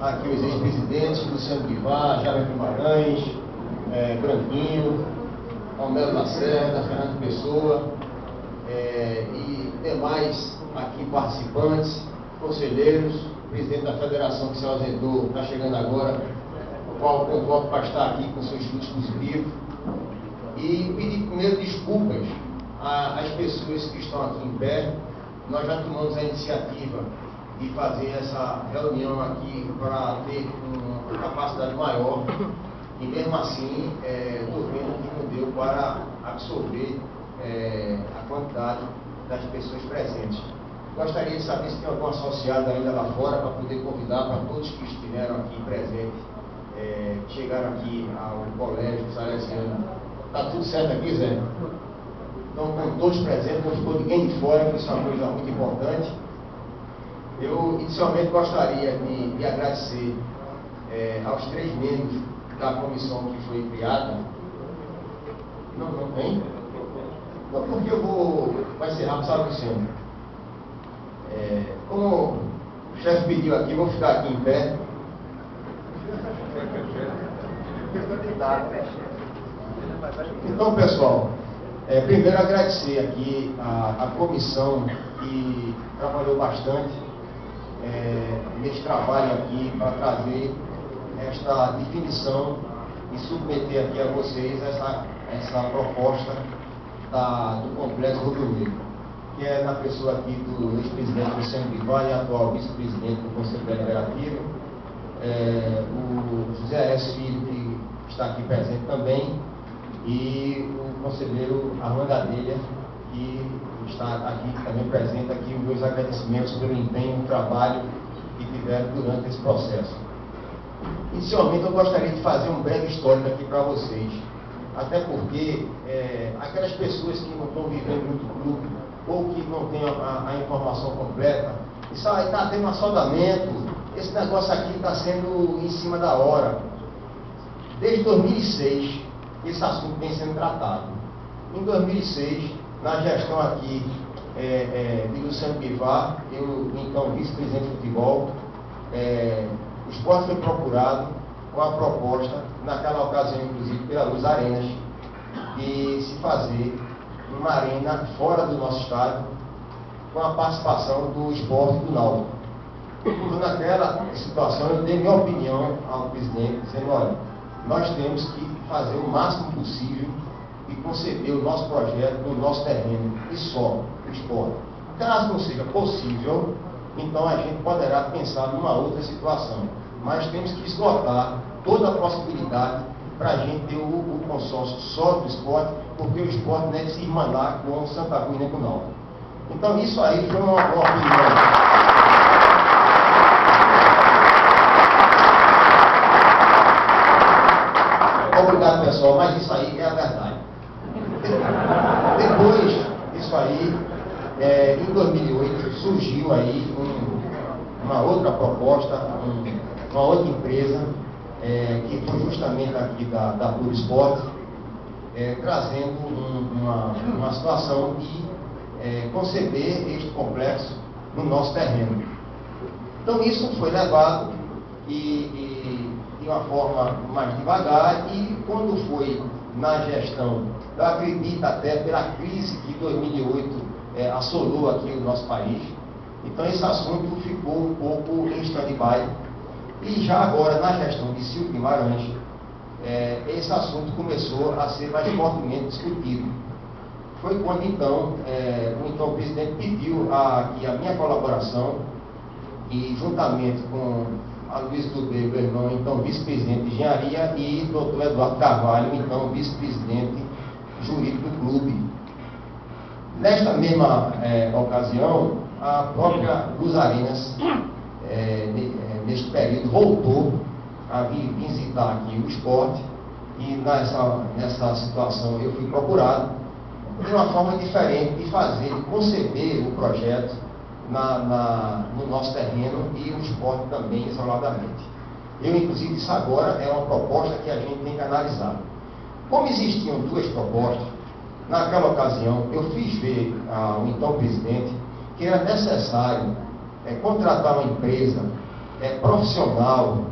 aqui os ex-presidentes, Luciano Bivar, Jair Guimarães, Branquinho, Almelo Lacerda, Fernando Pessoa, e demais aqui participantes, conselheiros, presidente da federação que se ausentou, está chegando agora, o qual convoco para estar aqui com seu estudo exclusivo, e pedir primeiro desculpas às pessoas que estão aqui em pé. Nós já tomamos a iniciativa de fazer essa reunião aqui para ter uma capacidade maior, e mesmo assim estou vendo que não deu para absorver a quantidade das pessoas presentes. Gostaria de saber se tem algum associado ainda lá fora para poder convidar para todos que estiveram aqui presentes, que chegaram aqui ao colégio salesiano. Está tudo certo aqui, Zé? Então, com todos presentes, não ficou ninguém de fora, que isso é uma coisa muito importante. Eu, inicialmente, gostaria de agradecer aos 3 membros da comissão que foi criada. Não tem? Não, porque vai ser rápido, sabe, Luciano? Como o chefe pediu aqui, vou ficar aqui em pé. Então, pessoal, primeiro agradecer aqui a comissão que trabalhou bastante nesse trabalho aqui para trazer esta definição e submeter aqui a vocês essa proposta do Complexo Rubro Negro, que é na pessoa aqui do ex-presidente Luciano Bivar e atual vice-presidente do Conselho Deliberativo, o José Aécio Filho, que está aqui presente também, e o conselheiro Armando Adelha, que está aqui também presente. Aqui os meus agradecimentos pelo empenho e trabalho que tiveram durante esse processo. Inicialmente eu gostaria de fazer um breve histórico aqui para vocês, até porque aquelas pessoas que não estão vivendo muito clube ou que não têm a informação completa, isso aí está tendo um assodamento, esse negócio aqui está sendo em cima da hora. Desde 2006 esse assunto vem sendo tratado. Em 2006, na gestão aqui de Luciano Bivar, eu, então vice-presidente de futebol, o esporte foi procurado com a proposta, naquela ocasião, inclusive, pela Luz Arenas, de se fazer uma arena fora do nosso estádio, com a participação do esporte e do Náutico. Então, naquela situação, eu dei minha opinião ao presidente, dizendo: olha, nós temos que fazer o máximo possível e conceber o nosso projeto no nosso terreno, e só o esporte. Caso não seja possível, então a gente poderá pensar numa outra situação, mas temos que esgotar toda a possibilidade para a gente ter o consórcio só do esporte, porque o esporte não é de se irmanar com o Santa Cruz nem com o Náutico. Então isso aí foi uma opinião. Obrigado, pessoal, mas isso aí é a verdade. Depois, isso aí, em 2008, surgiu aí uma outra proposta, uma outra empresa, que foi justamente aqui da Puro Esporte, trazendo uma situação de conceber este complexo no nosso terreno. Então isso foi levado de uma forma mais devagar, e quando foi na gestão, eu acredito até pela crise que 2008 assolou aqui o nosso país, então esse assunto ficou um pouco em stand-by, e já agora na gestão de Silvio Guimarães, esse assunto começou a ser mais fortemente discutido. Foi quando então o presidente pediu aqui a minha colaboração, e juntamente com a Luiz Dubê, meu irmão, então vice-presidente de engenharia, e doutor Eduardo Carvalho, então vice-presidente jurídico do clube. Nesta mesma ocasião, a própria Luz Arenas, neste período, voltou a visitar aqui o esporte, e nessa situação eu fui procurado de uma forma diferente de fazer, de conceber o projeto no nosso terreno, e o esporte também isoladamente. Eu, inclusive, isso agora é uma proposta que a gente tem que analisar. Como existiam 2 propostas, naquela ocasião eu fiz ver ao então presidente que era necessário contratar uma empresa profissional,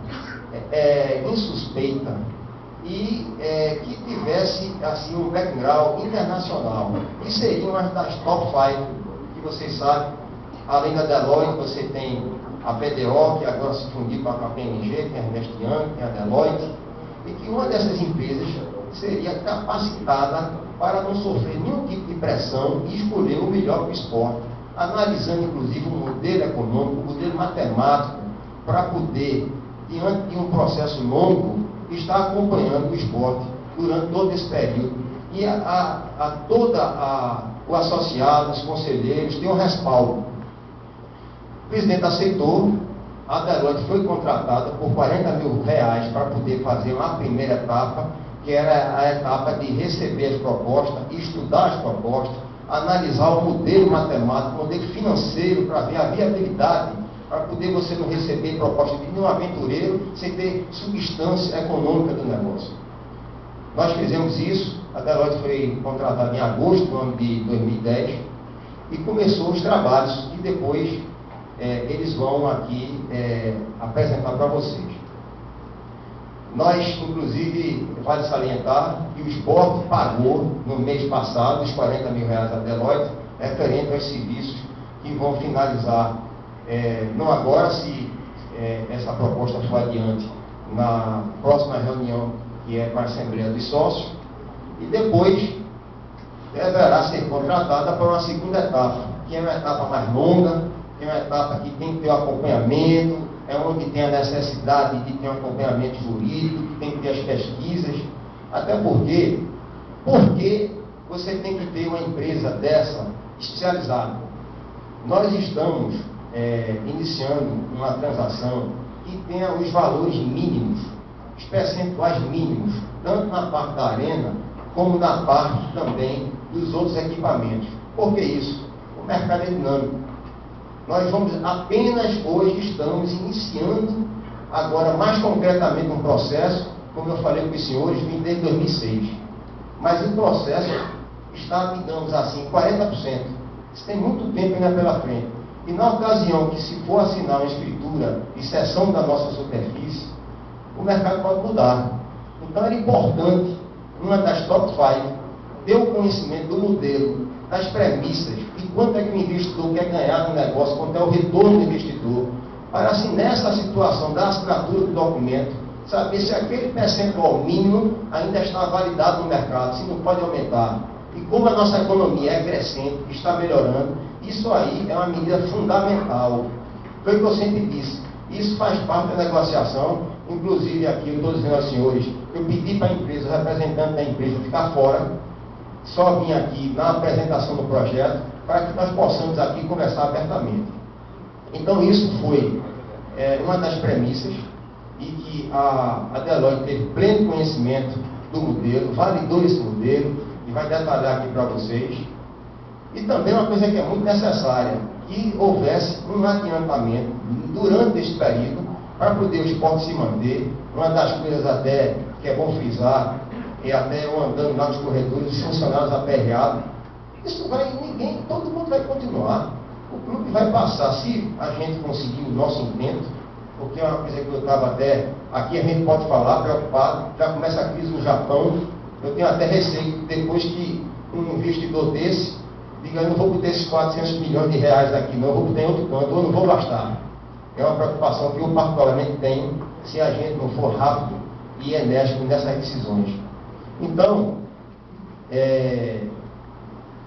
insuspeita e que tivesse assim, um background internacional. E seria uma das top 5, que vocês sabem, além da Deloitte, você tem a BDO, que agora se fundiu com a KPMG, tem a Ernst Young, tem a Deloitte, e que uma dessas empresas seria capacitada para não sofrer nenhum tipo de pressão e escolher o melhor para o esporte, analisando inclusive o modelo econômico, o modelo matemático, para poder, diante de um processo longo, estar acompanhando o esporte durante todo esse período. E o associado, os conselheiros, têm um respaldo. O presidente aceitou, a Deloitte foi contratada por R$40 mil para poder fazer uma primeira etapa, que era a etapa de receber as propostas, estudar as propostas, analisar o modelo matemático, o modelo financeiro, para ver a viabilidade, para poder você não receber proposta de nenhum aventureiro sem ter substância econômica do negócio. Nós fizemos isso, a Deloitte foi contratada em agosto do ano de 2010 e começou os trabalhos que depois eles vão aqui apresentar para vocês. Nós, inclusive, vale salientar que o esporte pagou no mês passado os R$40 mil à Deloitte, referente aos serviços que vão finalizar, não agora, se essa proposta for adiante, na próxima reunião, que é com a Assembleia dos Sócios, e depois deverá ser contratada para uma segunda etapa, que é uma etapa mais longa, que é uma etapa que tem que ter o acompanhamento, é onde tem a necessidade de ter um acompanhamento jurídico, que tem que ter as pesquisas, até porque você tem que ter uma empresa dessa especializada. Nós estamos iniciando uma transação que tenha os valores mínimos, os percentuais mínimos, tanto na parte da arena, como na parte também dos outros equipamentos. Por que isso? O mercado é dinâmico. Nós apenas hoje estamos iniciando, agora mais concretamente um processo, como eu falei com os senhores, vim desde 2006. Mas o processo está, digamos assim, 40%. Isso tem muito tempo ainda pela frente. E na ocasião que se for assinar uma escritura de cessão da nossa superfície, o mercado pode mudar. Então era importante, uma das top 5, ter o conhecimento do modelo, das premissas, e quanto é que o investidor quer ganhar no negócio, quanto é o retorno do investidor, para assim, nessa situação da assinatura do documento, saber se aquele percentual mínimo ainda está validado no mercado, se não pode aumentar. E como a nossa economia é crescente, está melhorando, isso aí é uma medida fundamental. Foi o que eu sempre disse. Isso faz parte da negociação. Inclusive, aqui eu estou dizendo aos senhores, eu pedi para a empresa, o representante da empresa, ficar fora, só vim aqui na apresentação do projeto, para que nós possamos aqui conversar abertamente. Então, isso foi uma das premissas, e que a Deloitte teve pleno conhecimento do modelo, validou esse modelo, e vai detalhar aqui para vocês. E também uma coisa que é muito necessária, que houvesse um adiantamento durante esse período, para poder o esporte se manter. Uma das coisas até que é bom frisar, e até eu andando lá nos corredores, os funcionários aperreados, isso todo mundo vai continuar. O clube vai passar, se a gente conseguir o nosso intento, porque é uma coisa que eu estava até, aqui a gente pode falar, preocupado, já começa a crise no Japão, eu tenho até receio, depois que um investidor desse, diga, eu não vou botar esses 400 milhões de reais aqui não, eu vou botar em outro canto, eu não vou gastar. É uma preocupação que eu particularmente tenho, se a gente não for rápido e enérgico nessas decisões. Então,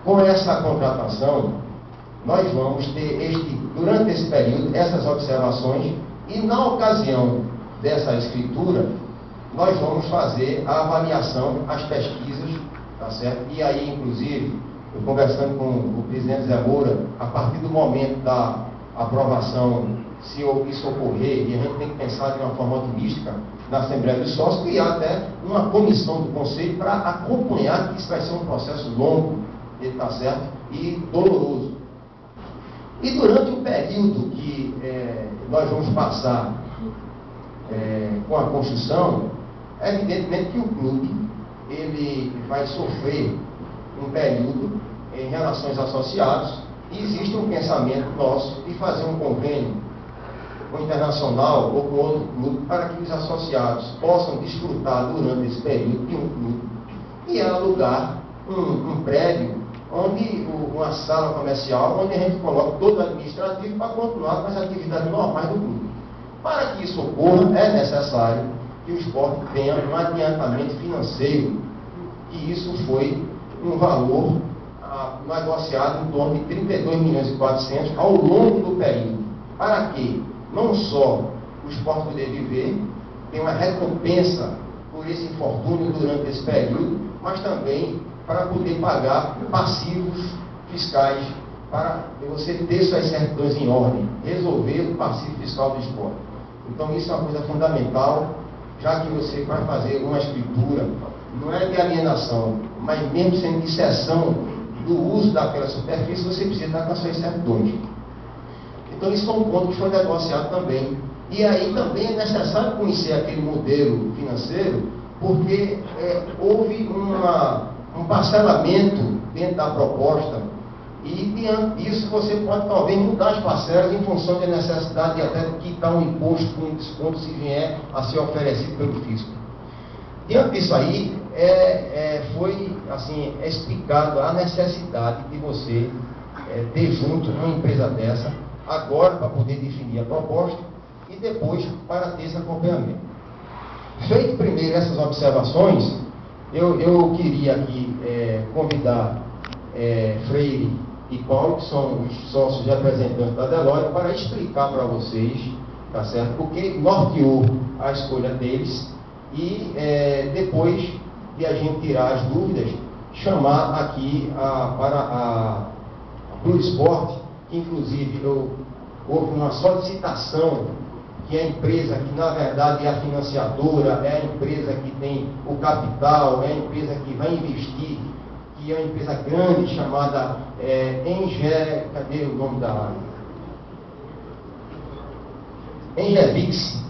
com essa contratação, nós vamos ter, durante esse período, essas observações, e na ocasião dessa escritura, nós vamos fazer a avaliação, as pesquisas, tá certo? E aí, inclusive, eu conversando com o presidente Zé Moura, a partir do momento da aprovação, se isso ocorrer, e a gente tem que pensar de uma forma otimística, na Assembleia dos Sócios, criar até uma comissão do Conselho para acompanhar, que isso vai ser um processo longo, tá certo? E doloroso. E durante o período que nós vamos passar com a construção, evidentemente que o clube ele vai sofrer um período em relações associados, e existe um pensamento nosso de fazer um convênio com o Internacional ou com outro clube, para que os associados possam desfrutar durante esse período de um clube e alugar um prédio, uma sala comercial, onde a gente coloca todo o administrativo para continuar com as atividades normais do clube. Para que isso ocorra, é necessário que o esporte tenha um adiantamento financeiro, e isso foi um valor negociado em torno de 32 milhões e 400 ao longo do período, para que não só o esporte poder viver, tenha uma recompensa por esse infortúnio durante esse período, mas também para poder pagar passivos fiscais, para você ter suas certidões em ordem, resolver o passivo fiscal do esporte. Então isso é uma coisa fundamental, já que você vai fazer uma escritura, não é de alienação, mas mesmo sendo de cessão do uso daquela superfície, você precisa estar com as suas certidões. Então isso é um ponto que foi negociado também. E aí também é necessário conhecer aquele modelo financeiro, porque houve um parcelamento dentro da proposta, e diante disso você pode talvez mudar as parcelas em função da necessidade de até quitar um imposto com um desconto se vier a ser oferecido pelo fisco. Diante disso aí, foi assim, explicado a necessidade de você ter junto uma empresa dessa, agora para poder definir a proposta e depois para ter esse acompanhamento. Feito primeiro essas observações, eu queria aqui convidar Freire e Paulo, que são os sócios e representantes da Deloitte, para explicar para vocês, tá certo, o que norteou a escolha deles, e depois de a gente tirar as dúvidas, chamar aqui para o esporte, que inclusive houve uma solicitação que a empresa que na verdade é a financiadora, é a empresa que tem o capital, é a empresa que vai investir, que é uma empresa grande chamada cadê o nome da Engevix,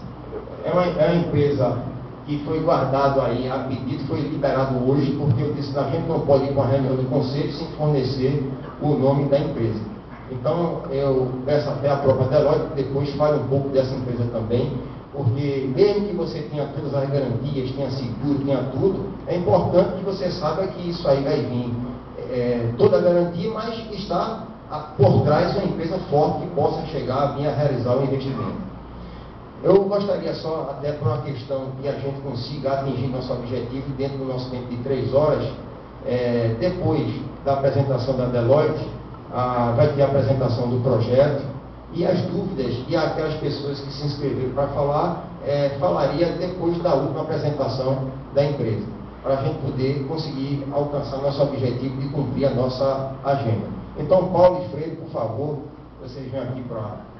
é uma empresa que foi guardado aí a pedido, foi liberado hoje, porque eu disse que a gente não pode ir para uma reunião do conselho sem fornecer o nome da empresa. Então, eu peço até a própria Deloitte que depois fale um pouco dessa empresa também, porque mesmo que você tenha todas as garantias, tenha seguro, tenha tudo, é importante que você saiba que isso aí vai vir toda a garantia, mas está por trás de uma empresa forte que possa chegar a vir a realizar o investimento. Eu gostaria só, até por uma questão que a gente consiga atingir nosso objetivo dentro do nosso tempo de 3 horas, depois da apresentação da Deloitte, vai ter a apresentação do projeto, e as dúvidas, e aquelas pessoas que se inscreveram para falar, falaria depois da última apresentação da empresa, para a gente poder conseguir alcançar nosso objetivo de cumprir a nossa agenda. Então, Paulo e Freire, por favor, vocês venham aqui para...